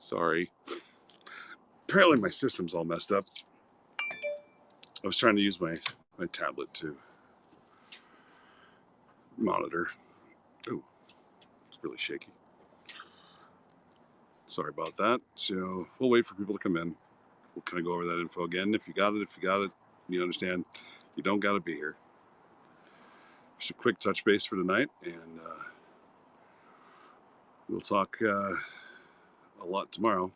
Sorry. Apparently my system's all messed up. I was trying to use my tablet to monitor. Oh, it's really shaky. Sorry about that. So we'll wait for people to come in. We'll kind of go over that info again. If you got it, you understand. You don't got to be here. Just a quick touch base for tonight, and we'll talk a lot tomorrow.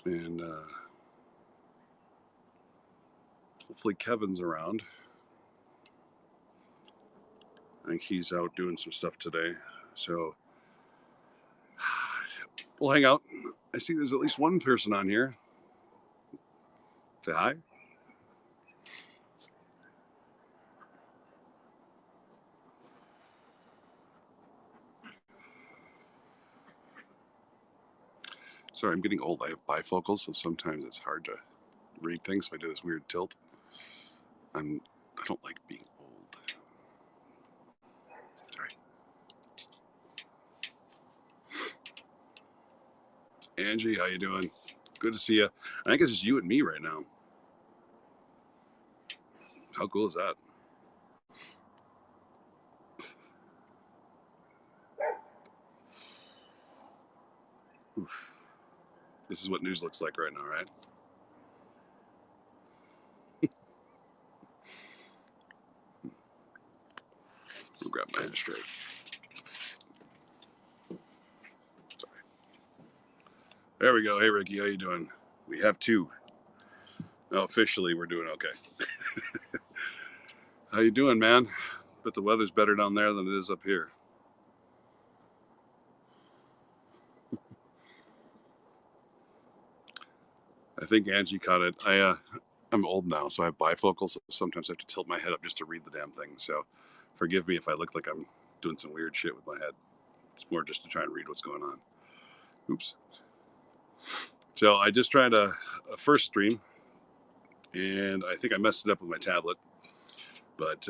And hopefully Kevin's around. I think he's out doing some stuff today. So we'll hang out. I see there's at least one person on here. Say hi. Sorry, I'm getting old. I have bifocals, so sometimes it's hard to read things. So I do this weird tilt. I don't like being old. Sorry. Angie, how you doing? Good to see you. I think it's just you and me right now. How cool is that? Oof. This is what news looks like right now, right? I'll grab my ashtray. Sorry. There we go. Hey, Ricky, how you doing? We have two. No, officially, we're doing okay. How you doing, man? But the weather's better down there than it is up here. I think Angie caught it. I'm old now, so I have bifocals. So sometimes I have to tilt my head up just to read the damn thing. So forgive me if I look like I'm doing some weird shit with my head. It's more just to try and read what's going on. Oops. So I just tried a first stream, and I think I messed it up with my tablet. But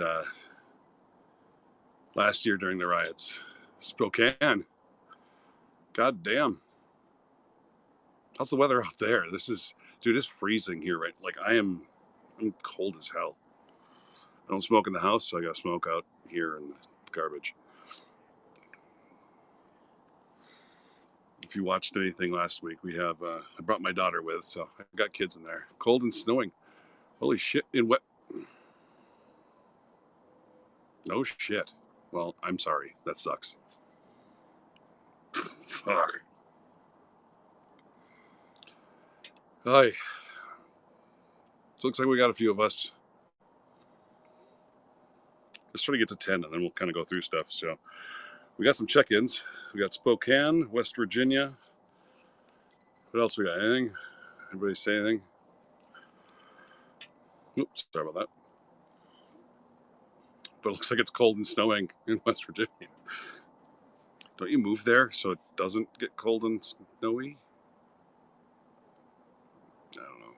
last year during the riots, Spokane, god damn. How's the weather out there? Dude, it's freezing here, right? Like I'm cold as hell. I don't smoke in the house, so I got to smoke out here in the garbage. If you watched anything last week, we have I brought my daughter with, so I got kids in there. Cold and snowing. Holy shit! In wet. No shit. Well, I'm sorry. That sucks. Fuck. Hi. So it looks like we got a few of us. Let's try to get to 10, and then we'll kind of go through stuff. So we got some check-ins. We got Spokane, West Virginia. What else we got? Anything? Anybody say anything? Oops, sorry about that. But it looks like it's cold and snowing in West Virginia. Don't you move there so it doesn't get cold and snowy? I don't know.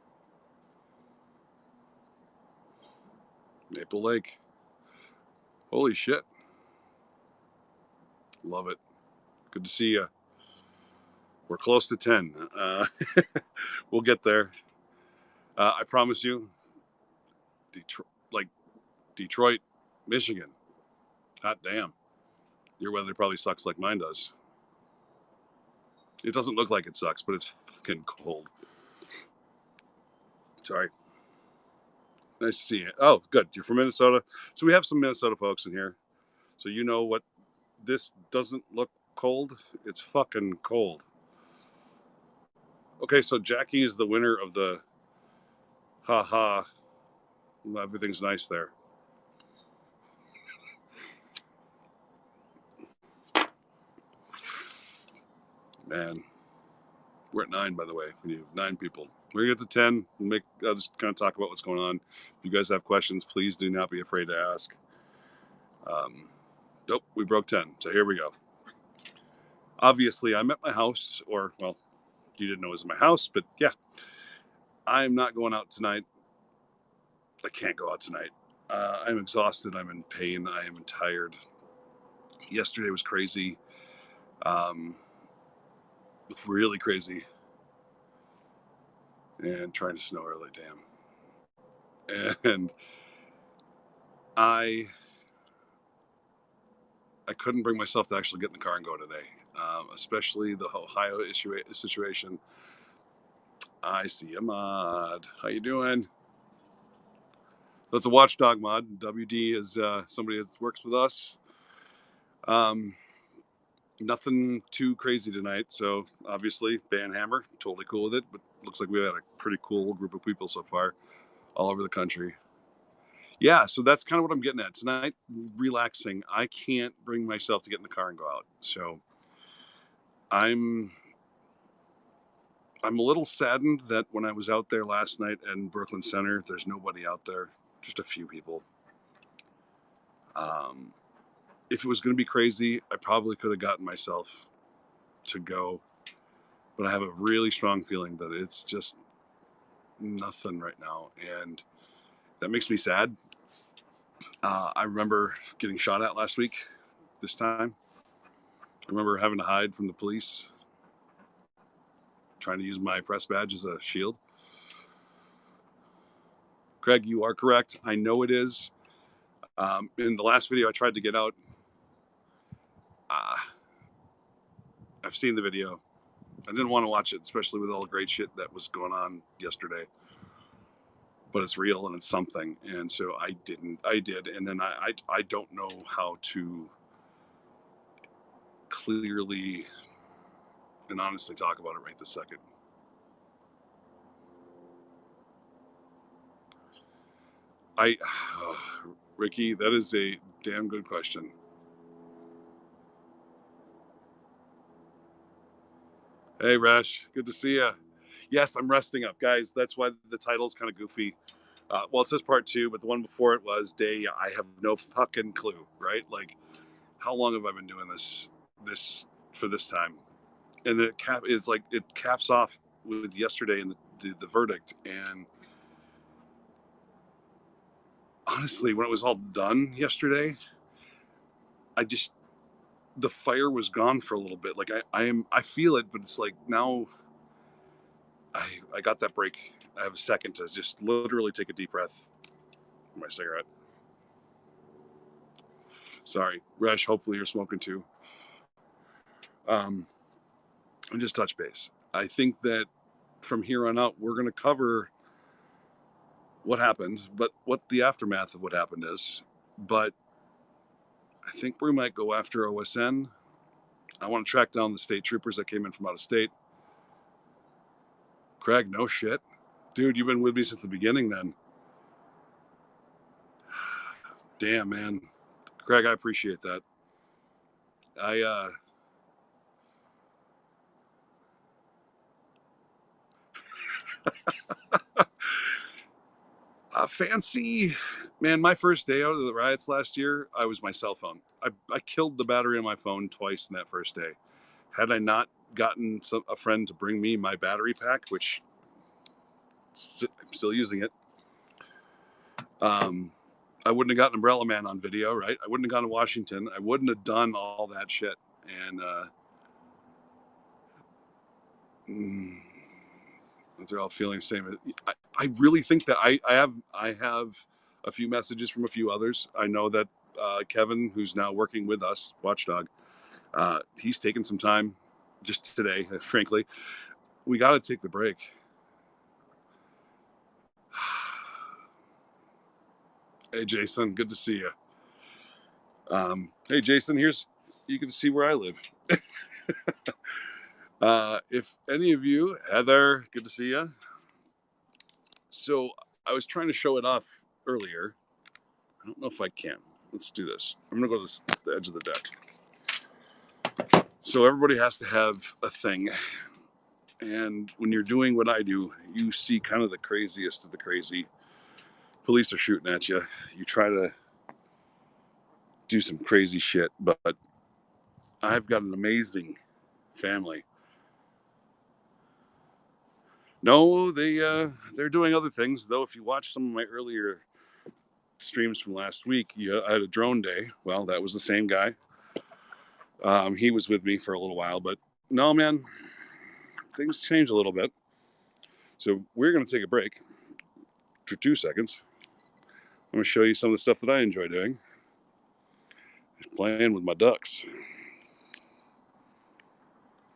Maple Lake. Holy shit. Love it. Good to see you. We're close to 10. We'll get there. I promise you, Detroit, Michigan. Hot damn. Your weather probably sucks like mine does. It doesn't look like it sucks, but it's fucking cold. Sorry. Nice to see you. Oh, good. You're from Minnesota. So we have some Minnesota folks in here. So you know what? This doesn't look cold. It's fucking cold. Okay, so Jackie is the winner of the haha. Everything's nice there. Man, we're at 9, by the way. We need 9 people. We're gonna get to 10. I'll just kind of talk about what's going on. If you guys have questions, please do not be afraid to ask. Nope, we broke 10. So here we go. Obviously, I'm at my house, or well, you didn't know it was in my house, but yeah, I'm not going out tonight. I can't go out tonight. I'm exhausted. I'm in pain. I am tired. Yesterday was crazy. really crazy and trying to snow early. Damn. And I couldn't bring myself to actually get in the car and go today, especially the Ohio situation. I see a mod. How you doing? That's a watchdog mod. WD is somebody that works with us. Nothing too crazy tonight, so obviously Banhammer, totally cool with it, but looks like we've had a pretty cool group of people so far all over the country. Yeah, so that's kind of what I'm getting at tonight. Relaxing. I can't bring myself to get in the car and go out, so I'm a little saddened that when I was out there last night in Brooklyn Center, there's nobody out there, just a few people. If it was going to be crazy, I probably could have gotten myself to go, but I have a really strong feeling that it's just nothing right now, and that makes me sad. I remember getting shot at last week. This time, I remember having to hide from the police, trying to use my press badge as a shield. Craig, you are correct. I know it is. In the last video I tried to get out, I've seen the video. I didn't want to watch it, especially with all the great shit that was going on yesterday. But it's real and it's something, and so I did, and then I don't know how to clearly and honestly talk about it right this second. Ricky, that is a damn good question. Hey, Rash, good to see you. Yes, I'm resting up, guys. That's why the title's kind of goofy. Well, it says part 2, but the one before it was day. I have no fucking clue, right? Like, how long have I been doing this for this time? And it caps off with yesterday and the verdict. And honestly, when it was all done yesterday, the fire was gone for a little bit. Like I feel it, but it's like now I got that break. I have a second to just literally take a deep breath. My cigarette. Sorry, Resh. Hopefully you're smoking too. And just touch base. I think that from here on out, we're going to cover what happened, but what the aftermath of what happened is. But I think we might go after OSN. I want to track down the state troopers that came in from out of state. Craig, no shit. Dude, you've been with me since the beginning then. Damn, man. Craig, I appreciate that. Fancy, man. My first day out of the riots last year, I was my cell phone. I killed the battery on my phone twice in that first day. Had I not gotten a friend to bring me my battery pack, which I'm still using it, I wouldn't have gotten Umbrella Man on video, right? I wouldn't have gone to Washington. I wouldn't have done all that shit. And they're all feeling the same. I really think that I have a few messages from a few others. I know that Kevin, who's now working with us, Watchdog, he's taken some time just today, frankly. We got to take the break. Hey, Jason, good to see you. Hey, Jason, you can see where I live. If any of you, Heather, good to see you. So I was trying to show it off earlier. I don't know if I can. Let's do this. I'm going to go to the edge of the deck. So everybody has to have a thing. And when you're doing what I do, you see kind of the craziest of the crazy. Police are shooting at you. You try to do some crazy shit, but I've got an amazing family. No, they're doing other things, though. If you watch some of my earlier streams from last week, I had a drone day. Well, that was the same guy. He was with me for a little while, but no, man, things change a little bit. So we're going to take a break for 2 seconds. I'm going to show you some of the stuff that I enjoy doing. Playing with my ducks.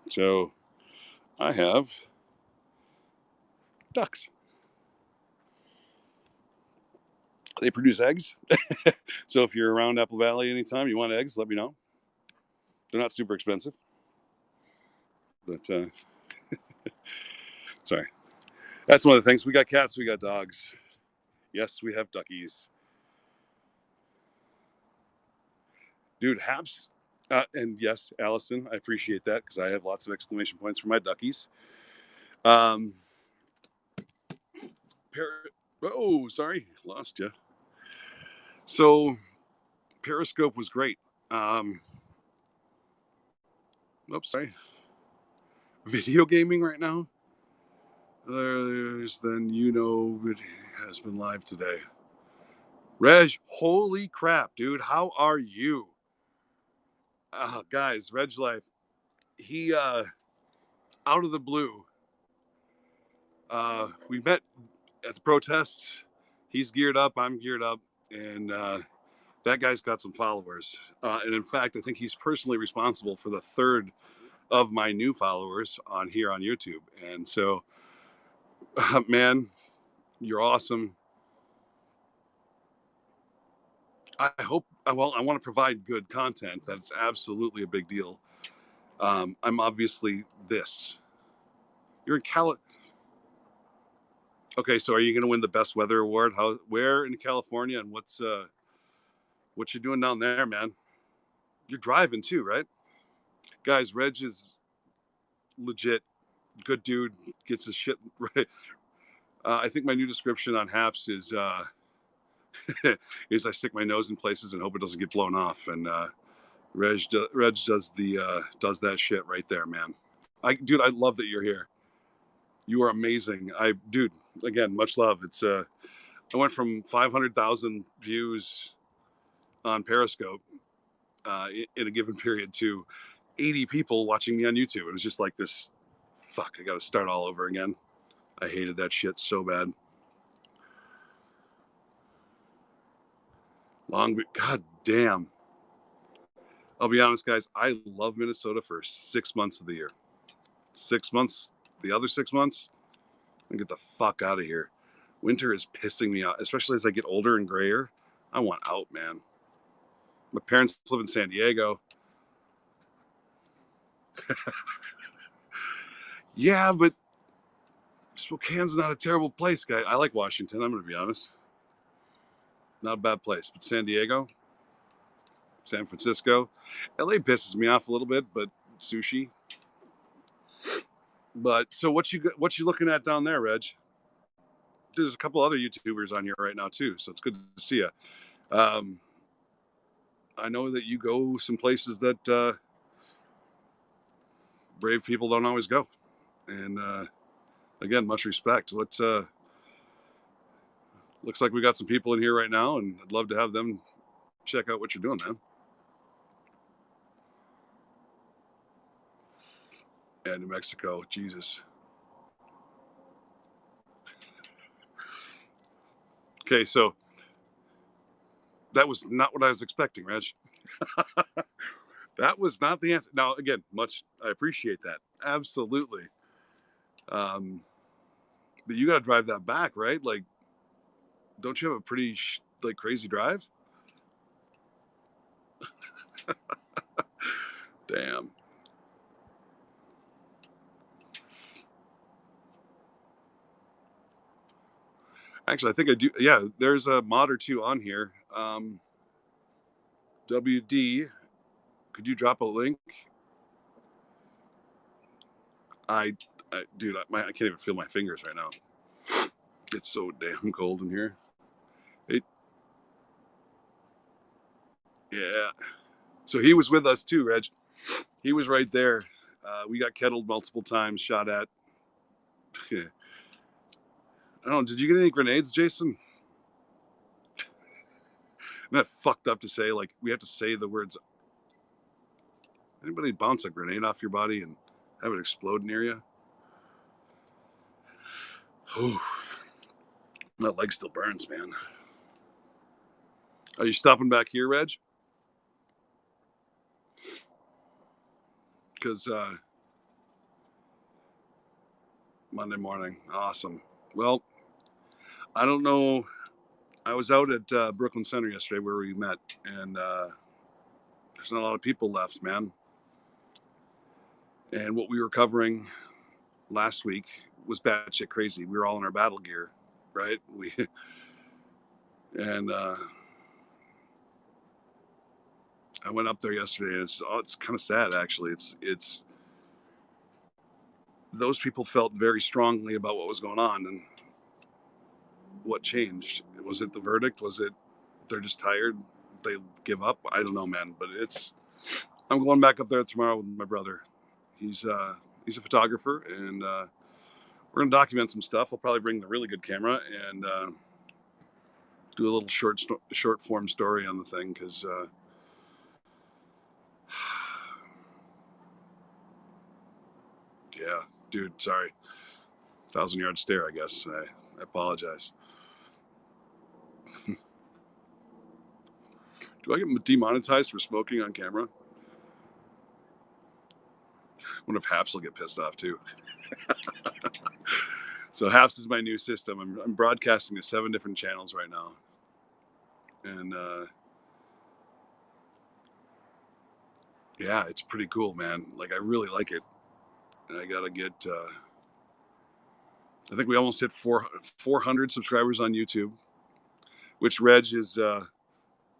So I have ducks. They produce eggs. So if you're around Apple Valley anytime you want eggs, let me know. They're not super expensive. But sorry. That's one of the things. We got cats, we got dogs. Yes, we have duckies. Dude, Haps. And yes, Allison, I appreciate that because I have lots of exclamation points for my duckies. Oh, sorry, lost you. So Periscope was great. Oops, sorry. Video gaming right now. Then it has been live today. Reg, holy crap, dude! How are you? Guys, Reg Life. He out of the blue. We met at the protests. He's geared up. I'm geared up, and that guy's got some followers. And in fact, I think he's personally responsible for the third of my new followers on here on YouTube. And so, man, you're awesome. I hope. Well, I want to provide good content. That's absolutely a big deal. I'm obviously this. You're in Cali. Okay, so are you going to win the best weather award? Where in California, and what you doing down there, man? You're driving too, right? Guys, Reg is legit, good dude, gets his shit right. I think my new description on Haps is is I stick my nose in places and hope it doesn't get blown off. And Reg does that shit right there, man. Dude, I love that you're here. You are amazing. Dude, again, much love. It's I went from 500,000 views on Periscope in a given period to 80 people watching me on YouTube. It was just like this. Fuck, I got to start all over again. I hated that shit so bad. God damn. I'll be honest, guys. I love Minnesota for 6 months of the year. 6 months, the other 6 months, I get the fuck out of here. Winter is pissing me off, especially as I get older and grayer. I want out, man. My parents live in San Diego. Yeah, but Spokane's not a terrible place, guy. I like Washington, I'm going to be honest. Not a bad place. But San Diego, San Francisco, LA pisses me off a little bit, but sushi. But so what you looking at down there, Reg? There's a couple other YouTubers on here right now too, so it's good to see you. I know that you go some places that brave people don't always go, and again, much respect. Looks like we got some people in here right now, and I'd love to have them check out what you're doing, man. Yeah, New Mexico, Jesus. Okay, so that was not what I was expecting, Reg. That was not the answer. Now, again, I appreciate that. Absolutely. But you got to drive that back, right? Like, don't you have a pretty crazy drive? Damn. Actually, I think I do. Yeah, there's a mod or two on here. WD, could you drop a link? Dude, I can't even feel my fingers right now. It's so damn cold in here. Yeah. So he was with us too, Reg. He was right there. We got kettled multiple times, shot at. I don't know. Did you get any grenades, Jason? Isn't that fucked up to say? Like, we have to say the words. Anybody bounce a grenade off your body and have it explode near you? Whew. My leg still burns, man. Are you stopping back here, Reg? Because Monday morning. Awesome. Well, I don't know. I was out at Brooklyn Center yesterday where we met, and there's not a lot of people left, man. And what we were covering last week was batshit crazy. We were all in our battle gear, right? And I went up there yesterday, and it's kind of sad actually. It's those people felt very strongly about what was going on, and what changed. Was it the verdict? Was it they're just tired? They give up? I don't know, man. But I'm going back up there tomorrow with my brother. He's a photographer, and we're gonna document some stuff. I'll probably bring the really good camera and do a little short form story on the thing because yeah, dude, sorry, 1,000-yard stare. I guess I apologize. Do I get demonetized for smoking on camera? I wonder if Haps will get pissed off too. So Haps is my new system. I'm broadcasting to 7 different channels right now, and yeah, it's pretty cool, man. Like I really like it. And I gotta get. I think we almost hit 400 subscribers on YouTube, which Reg is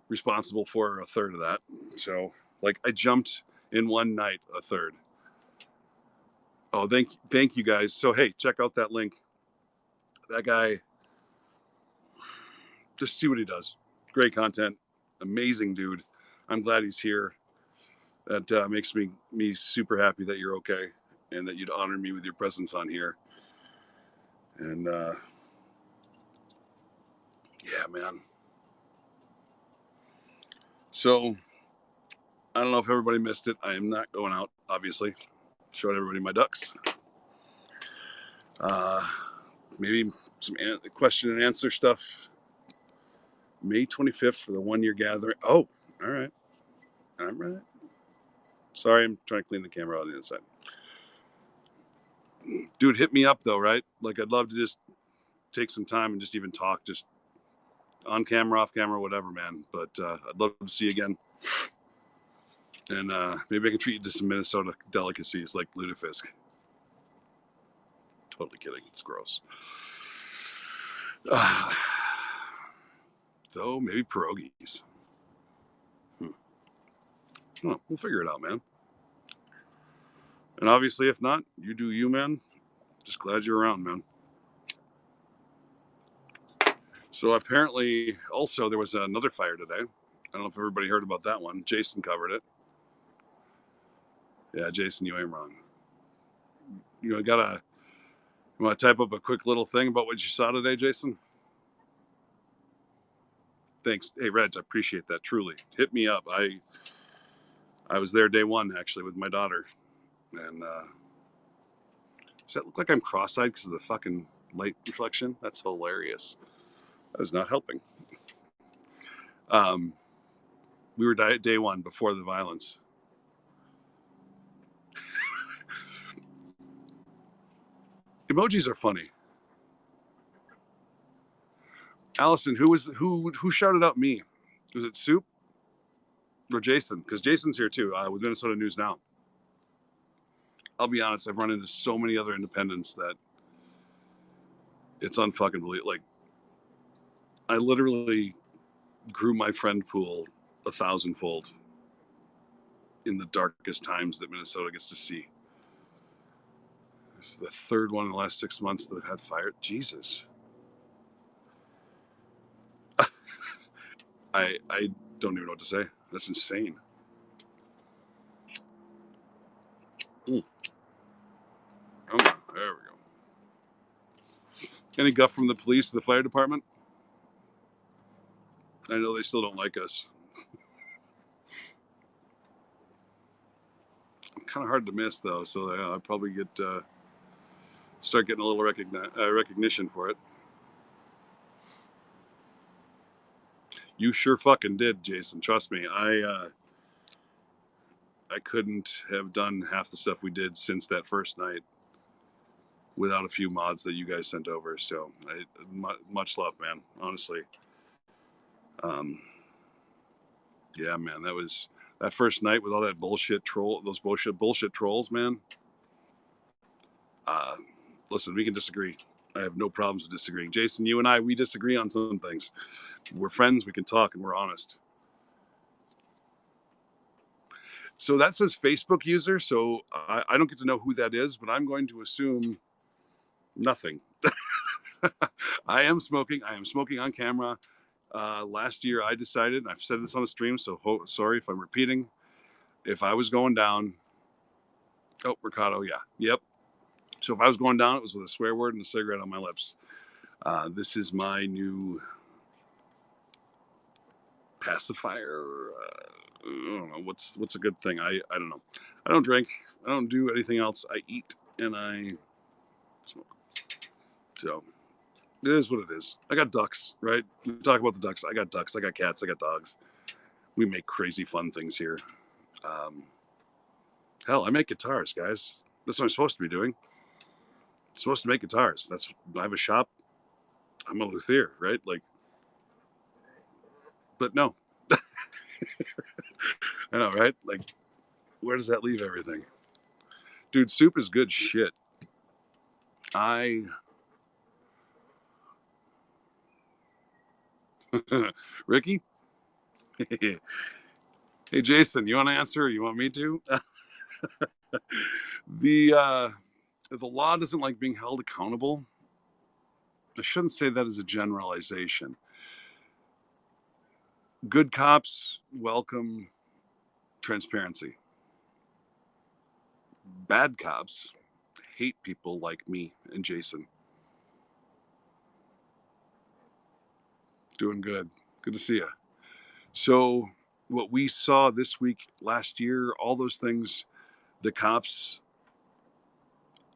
responsible for a third of that. So like I jumped in one night a third. Oh, thank you guys. So hey, check out that link. That guy, just see what he does. Great content, amazing dude. I'm glad he's here. That makes me super happy that you're okay and that you'd honor me with your presence on here. And yeah, man. So I don't know if everybody missed it. I am not going out, obviously. Showed everybody my ducks. Maybe some question and answer stuff. May 25th for the 1 year gathering. Oh, all right. All right. Sorry, I'm trying to clean the camera on the inside. Dude, hit me up though, right? Like I'd love to just take some time and just even talk, just on camera, off camera, whatever, man. But I'd love to see you again. And maybe I can treat you to some Minnesota delicacies like lutefisk. Totally kidding. It's gross. Though maybe pierogies. Oh, we'll figure it out, man. And obviously, if not, you do you, man. Just glad you're around, man. So apparently, also there was another fire today. I don't know if everybody heard about that one. Jason covered it. Yeah, Jason, you ain't wrong. You want to type up a quick little thing about what you saw today, Jason? Thanks. Hey, Reg, I appreciate that. Truly, hit me up. I was there day one actually with my daughter, and does that look like I'm cross-eyed because of the fucking light reflection? That's hilarious. That is not helping. We were day one before the violence. Emojis are funny. Allison, who shouted out me? Was it Soup or Jason? Because Jason's here too with Minnesota News Now. I'll be honest, I've run into so many other independents that it's unfucking believable. Like, I literally grew my friend pool 1,000-fold in the darkest times that Minnesota gets to see. This is the third one in the last 6 months that I've had fired. Jesus. I don't even know what to say. That's insane. Oh, there we go. Any guff from the police, the fire department? I know they still don't like us. I'm kind of hard to miss though, so I'll probably get start getting a little recognition for it. You sure fucking did, Jason. Trust me. I couldn't have done half the stuff we did since that first night without a few mods that you guys sent over. So much love, man. Honestly. Yeah, man. That first night with all that bullshit those bullshit trolls, man. Listen, we can disagree. I have no problems with disagreeing. Jason, you and I, we disagree on some things. We're friends, we can talk, and we're honest. So that says Facebook user, so I don't get to know who that is, but I'm going to assume nothing. I am smoking on camera. Last year I decided, and I've said this on the stream, so sorry if I'm repeating, if I was going down, Ricardo, yeah, yep. So if I was going down, it was with a swear word and a cigarette on my lips. This is my new pacifier. I don't know what's a good thing. I don't know. I don't drink. I don't do anything else. I eat and I smoke. So it is what it is. I got ducks, right? We talk about the ducks. I got ducks. I got cats. I got dogs. We make crazy fun things here. Hell, I make guitars, guys. That's what I'm supposed to be doing. I'm supposed to make guitars. I have a shop. I'm a luthier, right? Like, but no. I know, right? Like, where does that leave everything? Dude, soup is good shit. Ricky? Hey, Jason, you want to answer or you want me to? The law doesn't like being held accountable. I shouldn't say that as a generalization. Good cops welcome transparency. Bad cops hate people like me and Jason. Doing good. Good to see you. So, what we saw this week, last year, all those things, the cops,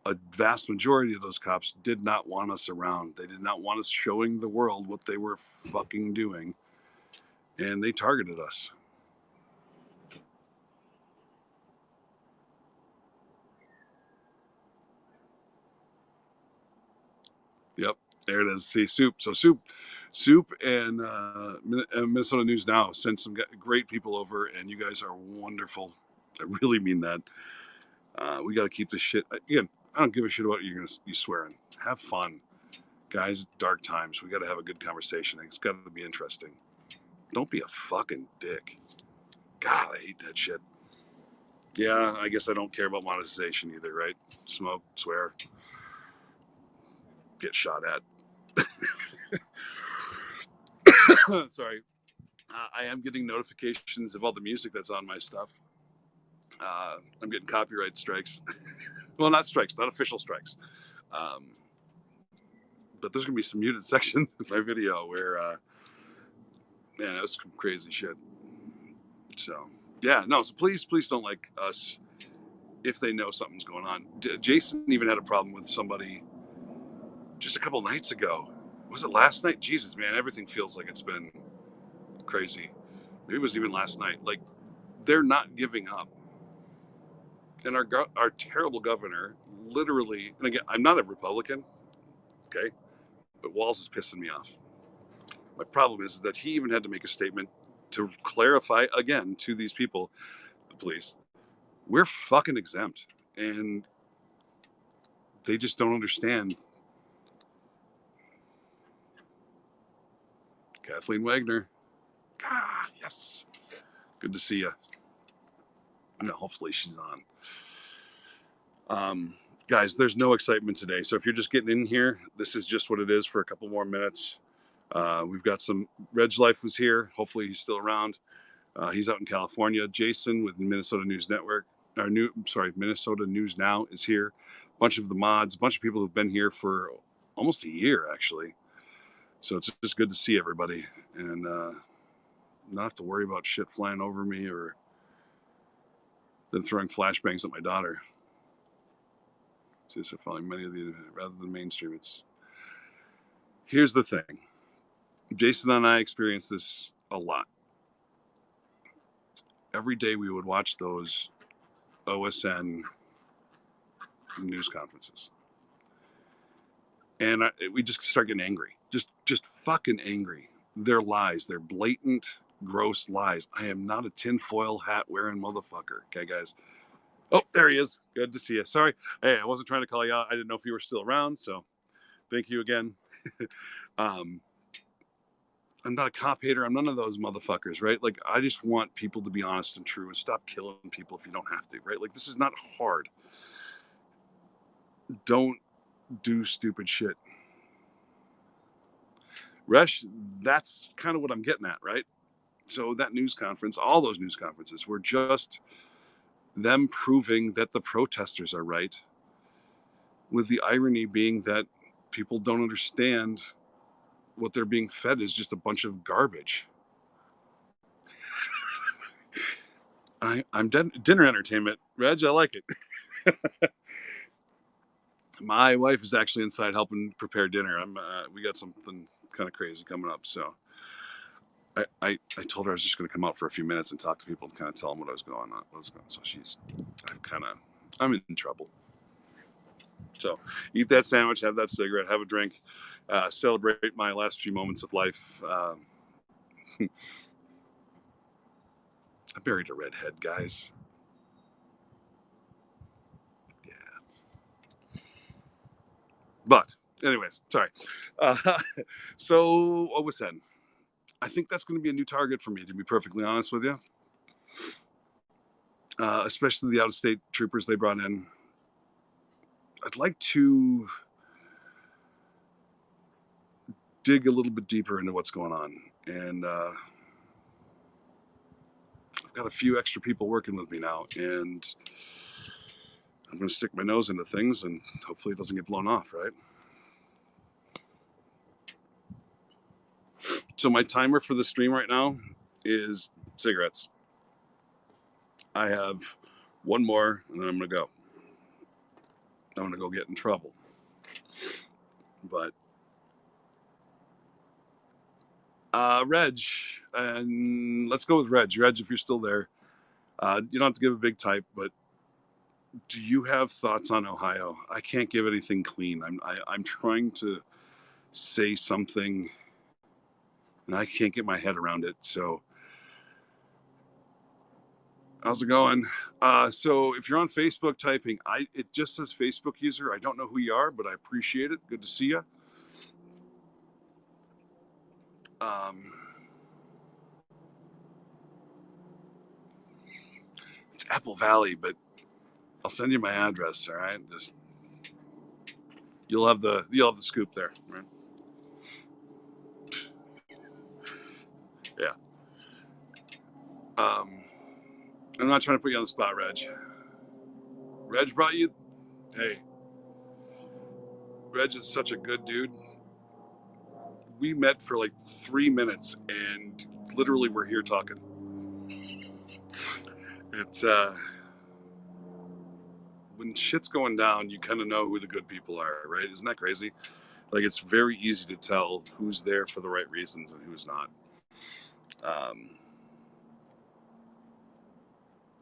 a vast majority of those cops did not want us around. They did not want us showing the world what they were fucking doing. And they targeted us. Yep, there it is. See, Soup. So Soup and Minnesota News Now sent some great people over, and you guys are wonderful. I really mean that. We got to keep this shit. Again, I don't give a shit about you swearing. Have fun, guys. Dark times. We got to have a good conversation. It's got to be interesting. Don't be a fucking dick. God, I hate that shit. Yeah, I guess I don't care about monetization either, right? Smoke, swear, get shot at. Sorry. I am getting notifications of all the music that's on my stuff. I'm getting copyright strikes. Well, not strikes, not official strikes. But there's going to be some muted sections in my video where, man, that's some crazy shit. So, yeah, no, so please don't like us if they know something's going on. Jason even had a problem with somebody just a couple nights ago. Was it last night? Jesus, man, everything feels like it's been crazy. Maybe it was even last night. Like, they're not giving up. And our terrible governor literally, and again, I'm not a Republican, okay, but Walz is pissing me off. My problem is that he even had to make a statement to clarify again to these people, the police, we're fucking exempt. And they just don't understand. Kathleen Wagner. Ah, yes. Good to see you. No, hopefully she's on. Guys, there's no excitement today. So if you're just getting in here, this is just what it is for a couple more minutes. We've got some. Reg Life was here. Hopefully he's still around. He's out in California. Jason with Minnesota News Network. Minnesota News Now is here. A bunch of the mods, a bunch of people who've been here for almost a year, actually. So it's just good to see everybody and not have to worry about shit flying over me or then throwing flashbangs at my daughter. So following many of the rather than mainstream. Here's the thing. Jason and I experienced this a lot. Every day we would watch those OSN news conferences, and we just start getting angry, just fucking angry. They're lies. They're blatant, gross lies. I am not a tinfoil hat wearing motherfucker. Okay, guys. Oh, there he is. Good to see you. Sorry. Hey, I wasn't trying to call you out. I didn't know if you were still around. So thank you again. I'm not a cop hater. I'm none of those motherfuckers, right? Like, I just want people to be honest and true and stop killing people if you don't have to, right? Like, this is not hard. Don't do stupid shit. Resh, that's kind of what I'm getting at, right? So that news conference, all those news conferences were just them proving that the protesters are right, with the irony being that people don't understand what they're being fed is just a bunch of garbage. I'm dinner entertainment. Reg, I like it. My wife is actually inside helping prepare dinner. We got something kind of crazy coming up, so I told her I was just going to come out for a few minutes and talk to people and kind of tell them what was going on. So I'm in trouble. So eat that sandwich, have that cigarette, have a drink, celebrate my last few moments of life. I buried a redhead, guys. Yeah. But anyways, sorry. Uh, so what was said? I think that's going to be a new target for me, to be perfectly honest with you. Especially the out-of-state troopers they brought in. I'd like to dig a little bit deeper into what's going on. And I've got a few extra people working with me now. And I'm going to stick my nose into things and hopefully it doesn't get blown off, right? So my timer for the stream right now is cigarettes. I have one more and then I'm going to go. I'm going to go get in trouble. But Reg, and let's go with Reg. Reg, if you're still there, you don't have to give a big type, but do you have thoughts on Ohio? I can't give anything clean. I'm trying to say something, and I can't get my head around it. So, how's it going? So if you're on Facebook typing, it just says Facebook user. I don't know who you are, but I appreciate it. Good to see you. It's Apple Valley, but I'll send you my address. All right, just you'll have the scoop there, right? Yeah. I'm not trying to put you on the spot, Reg. Reg brought you. Hey, Reg is such a good dude. We met for like 3 minutes and literally we're here talking. It's when shit's going down, you kind of know who the good people are, right? Isn't that crazy? Like, it's very easy to tell who's there for the right reasons and who's not.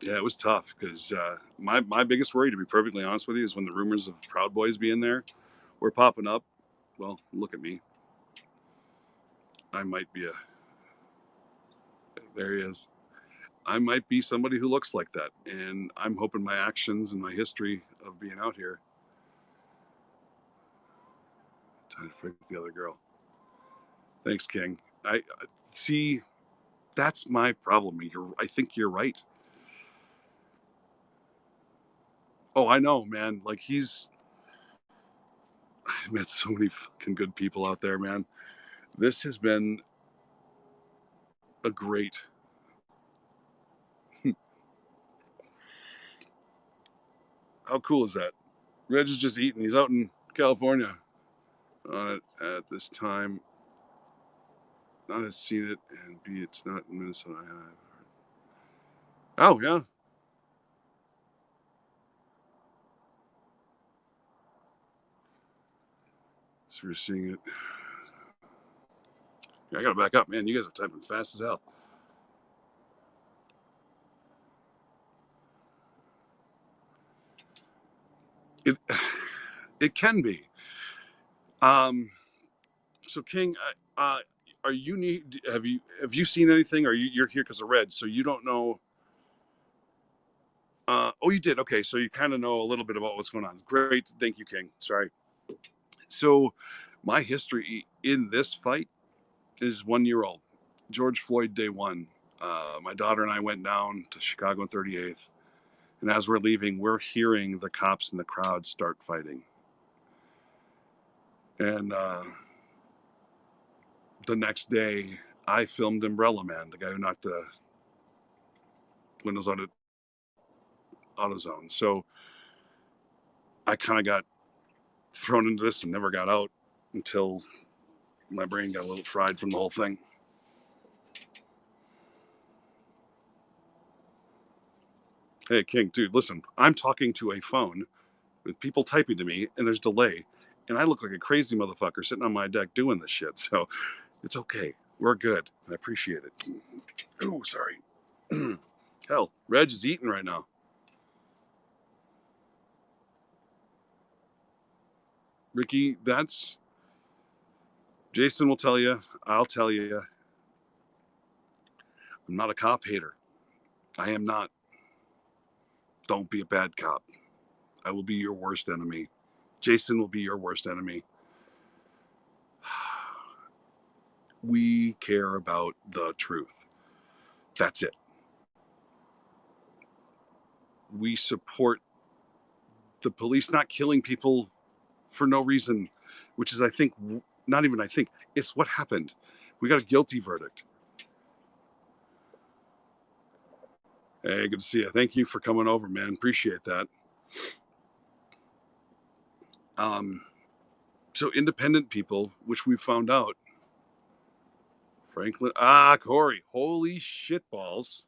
Yeah, it was tough because my biggest worry, to be perfectly honest with you, is when the rumors of Proud Boys being there were popping up. Well, look at me. I might be there he is. I might be somebody who looks like that. And I'm hoping my actions and my history of being out here. Time to pick the other girl. Thanks, King. I see. That's my problem. I think you're right. Oh, I know, man. Like, I've met so many fucking good people out there, man. This has been a great. How cool is that? Reg is just eating. He's out in California on it at this time. Not has seen it, and B, it's not in Minnesota. Oh, yeah. So we're seeing it. I gotta back up, man. You guys are typing fast as hell. It can be. So King, are you need? Have you seen anything? Or you're here because of Red, so you don't know. Oh, you did. Okay, so you kind of know a little bit about what's going on. Great, thank you, King. Sorry. So, my history in this fight is 1 year old. George Floyd, day one. My daughter and I went down to Chicago and 38th, and as we're leaving, we're hearing the cops in the crowd start fighting. And the next day, I filmed Umbrella Man, the guy who knocked the windows out of AutoZone. So I kind of got thrown into this and never got out until my brain got a little fried from the whole thing. Hey, King, dude, listen, I'm talking to a phone with people typing to me and there's delay. And I look like a crazy motherfucker sitting on my deck doing this shit. So it's okay. We're good. I appreciate it. Oh, sorry. Hell, Reg is eating right now. Ricky, that's Jason will tell you. I'll tell you. I'm not a cop hater. I am not. Don't be a bad cop. I will be your worst enemy. Jason will be your worst enemy. We care about the truth. That's it. We support the police not killing people for no reason, which is, I think, not even I think, it's what happened. We got a guilty verdict. Hey, good to see you. Thank you for coming over, man. Appreciate that. So independent people, which we found out, Franklin, Corey, holy shitballs.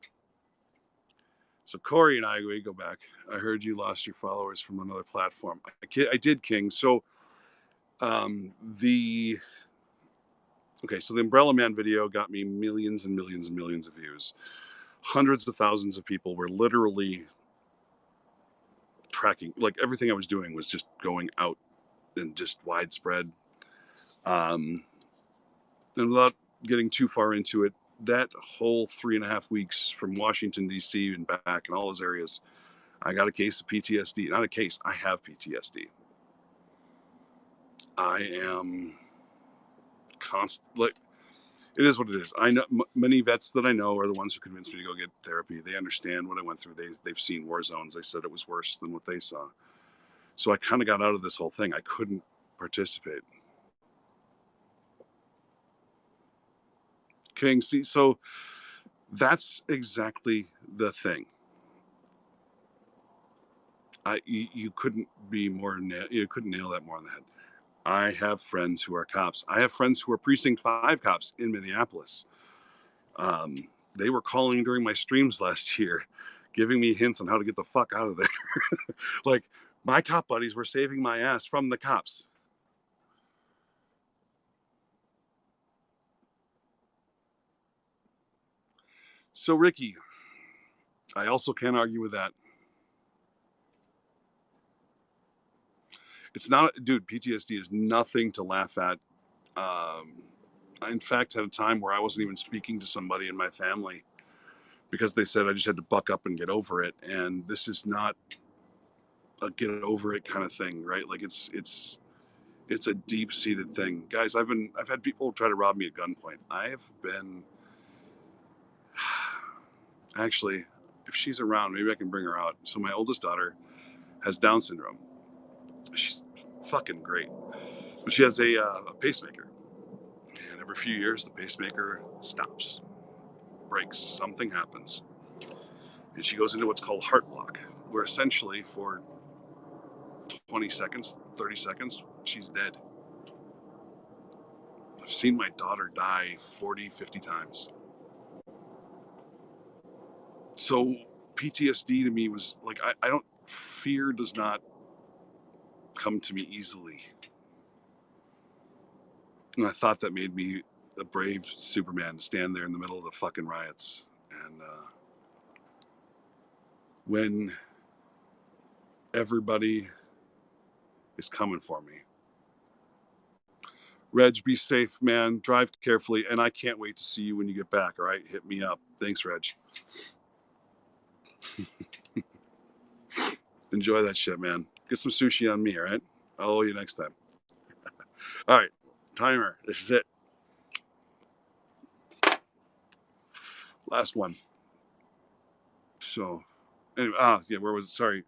So Corey and I, we go back. I heard you lost your followers from another platform. I did, King. So the so the Umbrella Man video got me millions and millions and millions of views. Hundreds of thousands of people were literally tracking. Like everything I was doing was just going out and just widespread. And without getting too far into it, that whole 3.5 weeks from Washington D.C. and back and all those areas, I got a case of PTSD. Not a case. I have PTSD. I am like, it is what it is. I know many vets that I know are the ones who convinced me to go get therapy. They understand what I went through. They've seen war zones. They said it was worse than what they saw. So I kind of got out of this whole thing. I couldn't participate. King, see, so that's exactly the thing. You couldn't be more. You couldn't nail that more on the head. I have friends who are cops. I have friends who are precinct 5 cops in Minneapolis. They were calling during my streams last year, giving me hints on how to get the fuck out of there. Like, my cop buddies were saving my ass from the cops. So, Ricky, I also can't argue with that. It's not, dude, PTSD is nothing to laugh at. I, in fact, had a time where I wasn't even speaking to somebody in my family because they said I just had to buck up and get over it. And this is not a get over it kind of thing, right? Like it's a deep seated thing, guys. I've had people try to rob me at gunpoint. I have been actually, if she's around, maybe I can bring her out. So my oldest daughter has Down syndrome. She's fucking great, but she has a pacemaker, and every few years the pacemaker stops, breaks, something happens, and she goes into what's called heart block, where essentially for 20 seconds, 30 seconds, she's dead. I've seen my daughter die 40, 50 times. So PTSD to me was like, I don't, fear does not come to me easily. And I thought that made me a brave Superman to stand there in the middle of the fucking riots. And when everybody is coming for me. Reg, be safe, man. Drive carefully. And I can't wait to see you when you get back. All right. Hit me up. Thanks, Reg. Enjoy that shit, man. Get some sushi on me. All right. I'll owe you next time. All right. Timer. This is it. Last one. So, anyway, yeah, where was it? Sorry.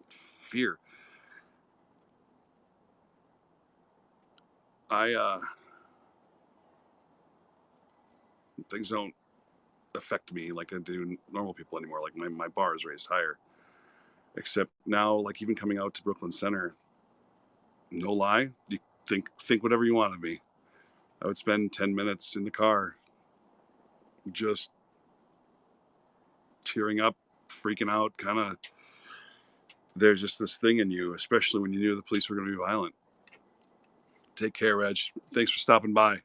Fear. Things don't affect me like I do normal people anymore. Like my bar is raised higher. Except now, like even coming out to Brooklyn Center, no lie, you think whatever you want of me. I would spend 10 minutes in the car just tearing up, freaking out, kind of. There's just this thing in you, especially when you knew the police were going to be violent. Take care, Reg. Thanks for stopping by.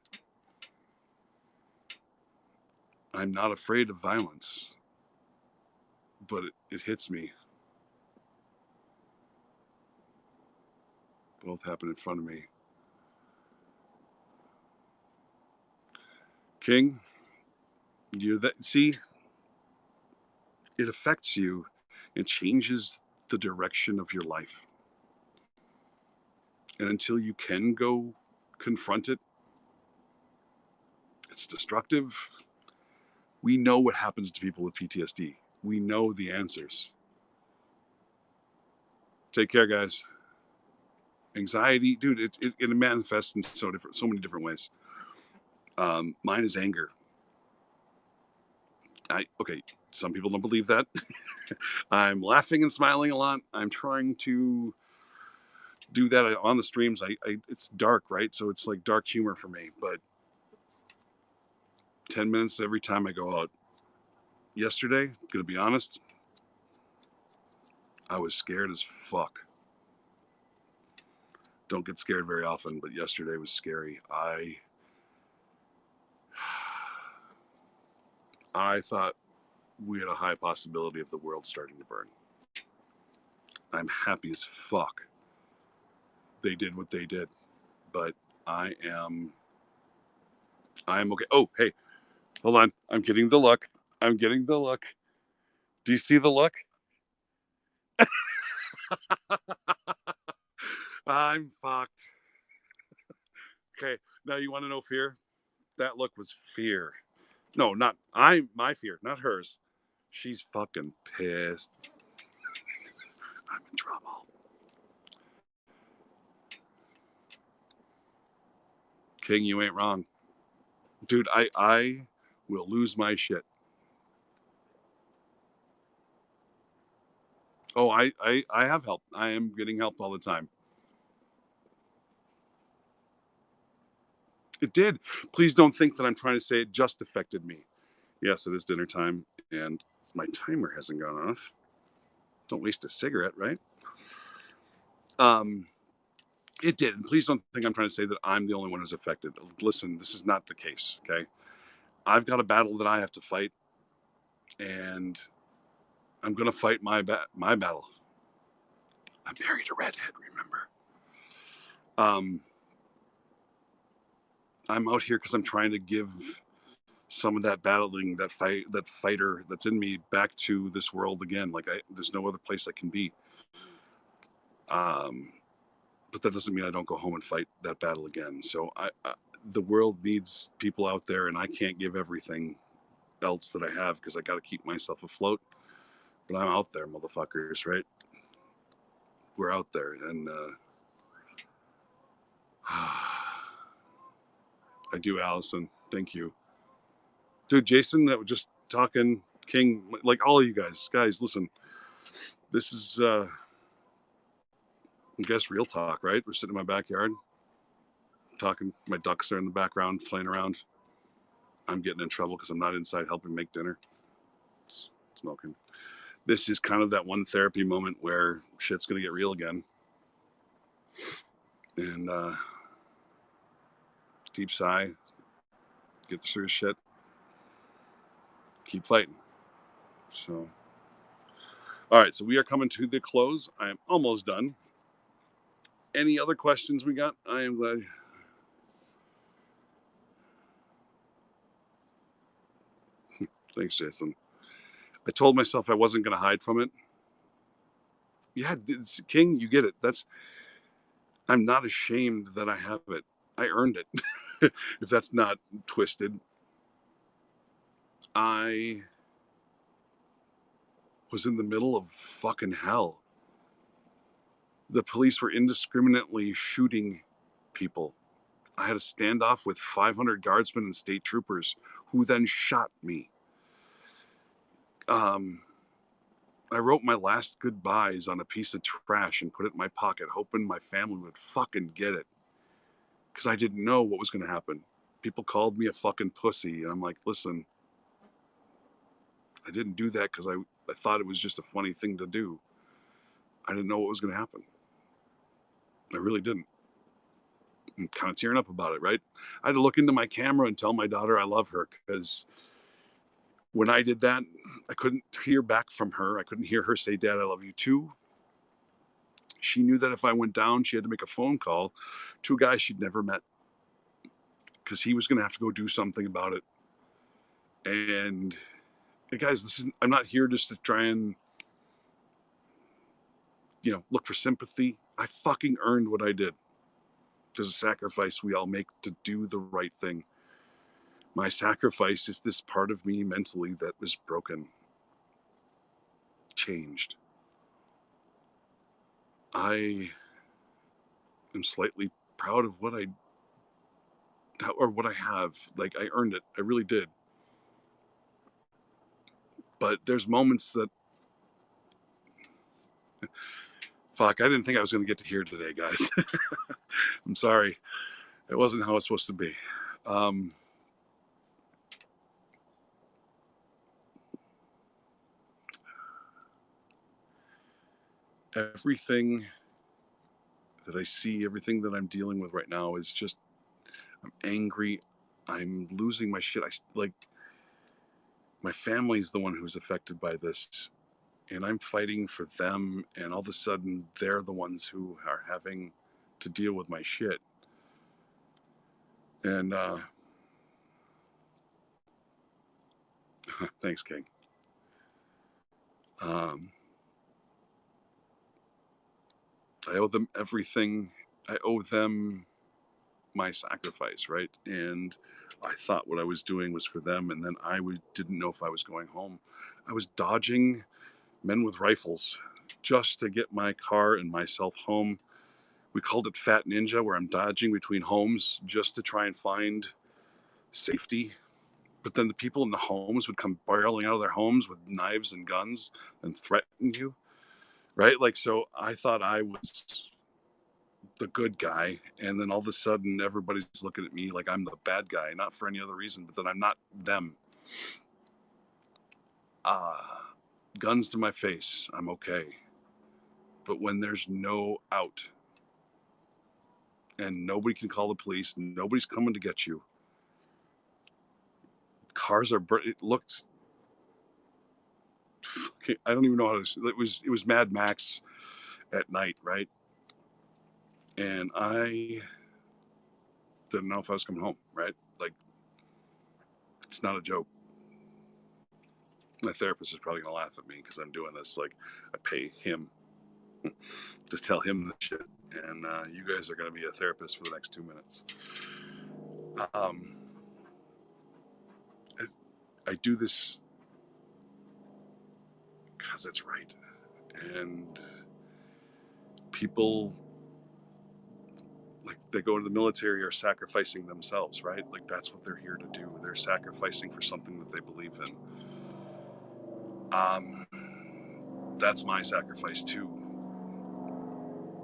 I'm not afraid of violence, but it hits me. Both happen in front of me. King, you that see, it affects you. It changes the direction of your life. And until you can go confront it, it's destructive. We know what happens to people with PTSD. We know the answers. Take care, guys. Anxiety, dude, it manifests in so many different ways. Mine is anger. Okay, some people don't believe that. I'm laughing and smiling a lot. I'm trying to do that on the streams. It's dark, right? So it's like dark humor for me. But 10 minutes every time I go out. Yesterday, gonna be honest, I was scared as fuck. Don't get scared very often, but yesterday was scary. I thought we had a high possibility of the world starting to burn. I'm happy as fuck they did what they did, but I am okay. Oh, hey, hold on. I'm getting the look. Do you see the look? I'm fucked. Okay, now you want to know fear? That look was fear. No, not my fear, not hers. She's fucking pissed. I'm in trouble. King, you ain't wrong. Dude, I will lose my shit. Oh, I have help. I am getting help all the time. It did. Please don't think that I'm trying to say it just affected me. Yes, it is dinner time, and my timer hasn't gone off. Don't waste a cigarette, right? It did. And please don't think I'm trying to say that I'm the only one who's affected. Listen, this is not the case, okay? I've got a battle that I have to fight, and I'm going to fight my battle. I married a redhead, remember? I'm out here because I'm trying to give some of that battling, that fighter that's in me back to this world again. Like there's no other place I can be. But that doesn't mean I don't go home and fight that battle again. So the world needs people out there, and I can't give everything else that I have because I got to keep myself afloat. But I'm out there, motherfuckers, right? We're out there, and I do, Allison. Thank you, dude. Jason, that was just talking. King, like all of you guys. Guys, listen. This is, I guess, real talk, right? We're sitting in my backyard, talking. My ducks are in the background, playing around. I'm getting in trouble because I'm not inside helping make dinner. Smoking. This is kind of that one therapy moment where shit's gonna get real again, and deep sigh, get through shit, keep fighting. So, all right, so we are coming to the close. I am almost done. Any other questions we got? I am glad. Thanks, Jason. I told myself I wasn't going to hide from it. Yeah, King, you get it. I'm not ashamed that I have it. I earned it. If that's not twisted. I was in the middle of fucking hell. The police were indiscriminately shooting people. I had a standoff with 500 guardsmen and state troopers who then shot me. I wrote my last goodbyes on a piece of trash and put it in my pocket, hoping my family would fucking get it. Because I didn't know what was going to happen. People called me a fucking pussy, and I'm like, listen, I didn't do that because I thought it was just a funny thing to do. I didn't know what was going to happen. I really didn't. I'm kind of tearing up about it, right? I had to look into my camera and tell my daughter I love her, because when I did that, I couldn't hear back from her. I couldn't hear her say, Dad, I love you too. She knew that if I went down, she had to make a phone call to a guy she'd never met, because he was going to have to go do something about it. And guys, I'm not here just to try and, look for sympathy. I fucking earned what I did. There's a sacrifice we all make to do the right thing. My sacrifice is this part of me mentally that was broken, changed. I am slightly proud of what I have. Like, I earned it. I really did. But there's moments that, fuck, I didn't think I was going to get to hear today, guys. I'm sorry. It wasn't how it's supposed to be. Everything that I see, everything that I'm dealing with right now is just, I'm angry. I'm losing my shit. My family's the one who's affected by this, and I'm fighting for them, and all of a sudden they're the ones who are having to deal with my shit. And thanks, King. I owe them everything. I owe them my sacrifice, right? And I thought what I was doing was for them, and then didn't know if I was going home. I was dodging men with rifles just to get my car and myself home. We called it Fat Ninja, where I'm dodging between homes just to try and find safety. But then the people in the homes would come barreling out of their homes with knives and guns and threaten you, right? Like, so I thought I was the good guy, and then all of a sudden everybody's looking at me like I'm the bad guy, not for any other reason, but that I'm not them. Guns to my face, I'm okay. But when there's no out and nobody can call the police, nobody's coming to get you, cars are burnt. It looked, I don't even know how to, it was Mad Max at night, right? And I didn't know if I was coming home, right? Like, it's not a joke. My therapist is probably gonna laugh at me because I'm doing this. Like, I pay him to tell him the shit, and you guys are gonna be a therapist for the next 2 minutes. I do this because it's right, and people, like, they go to the military, are sacrificing themselves, right? Like, that's what they're here to do. They're sacrificing for something that they believe in. That's my sacrifice too.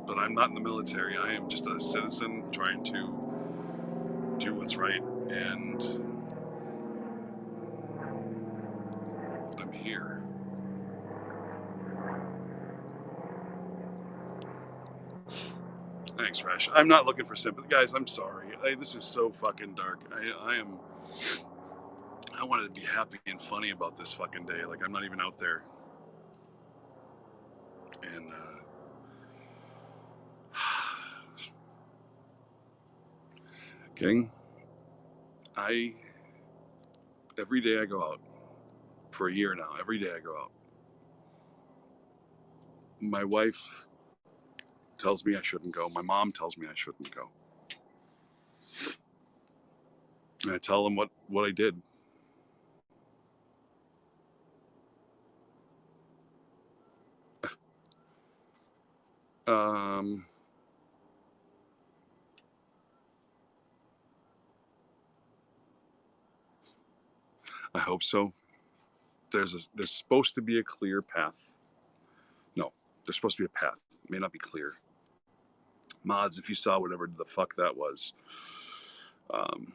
But I'm not in the military. I am just a citizen trying to do what's right, and I'm here. Thanks, Rash. I'm not looking for sympathy, guys. I'm sorry. This is so fucking dark. I wanted to be happy and funny about this fucking day. Like I'm not even out there. And King, I every day I go out for a year now. Every day I go out. My wife tells me I shouldn't go. My mom tells me I shouldn't go. And I tell them what I did. Um, I hope so. There's supposed to be a clear path. No, there's supposed to be a path. It may not be clear. Mods, if you saw whatever the fuck that was, um,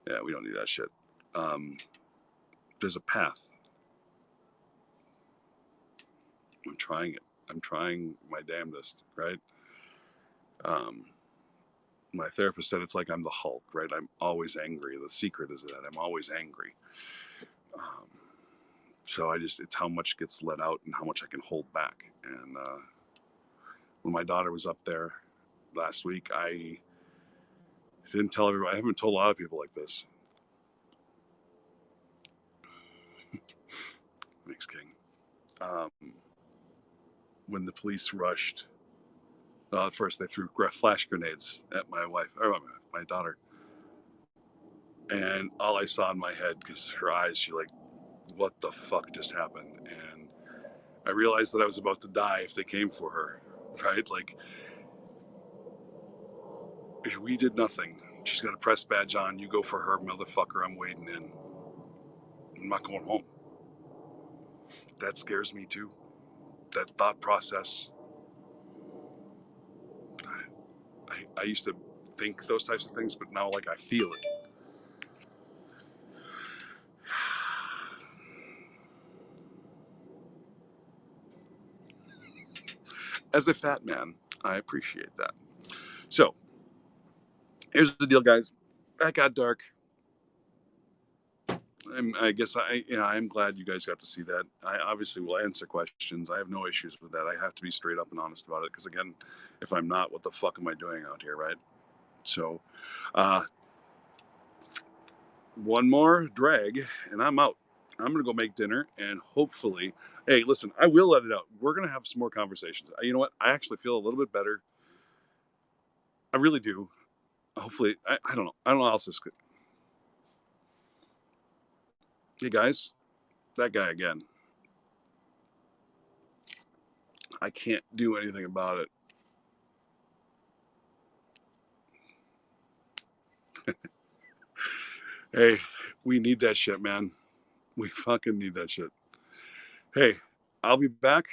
yeah, we don't need that shit. There's a path. I'm trying it. I'm trying my damnedest, right? Um, my therapist said it's like I'm the Hulk, right? I'm always angry. The secret is that I'm always angry. Um, so it's how much gets let out and how much I can hold back. And when my daughter was up there last week, I didn't tell everybody. I haven't told a lot of people like this. Thanks, King. Um, when the police rushed, at first they threw flash grenades at my wife or my daughter, and all I saw in my head, because her eyes, she like, what the fuck just happened? And I realized that I was about to die if they came for her, right? Like, we did nothing. She's got a press badge on. You go for her, motherfucker. I'm waiting in. I'm not going home. That scares me too. That thought process. I used to think those types of things, but now like I feel it. As a fat man, I appreciate that. So here's the deal, guys. That got dark. I guess I'm glad you guys got to see that. I obviously will answer questions. I have no issues with that. I have to be straight up and honest about it because again, if I'm not, what the fuck am I doing out here, right? So, one more drag and I'm out. I'm gonna go make dinner and hopefully, hey, listen, I will let it out. We're gonna have some more conversations. You know what? I actually feel a little bit better. I really do. Hopefully, I don't know. I don't know how else this could. Hey guys, that guy again. I can't do anything about it. Hey, we need that shit, man. We fucking need that shit. Hey, I'll be back.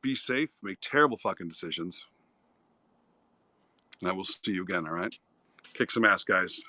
Be safe. Make terrible fucking decisions. And I will see you again, all right? Kick some ass, guys.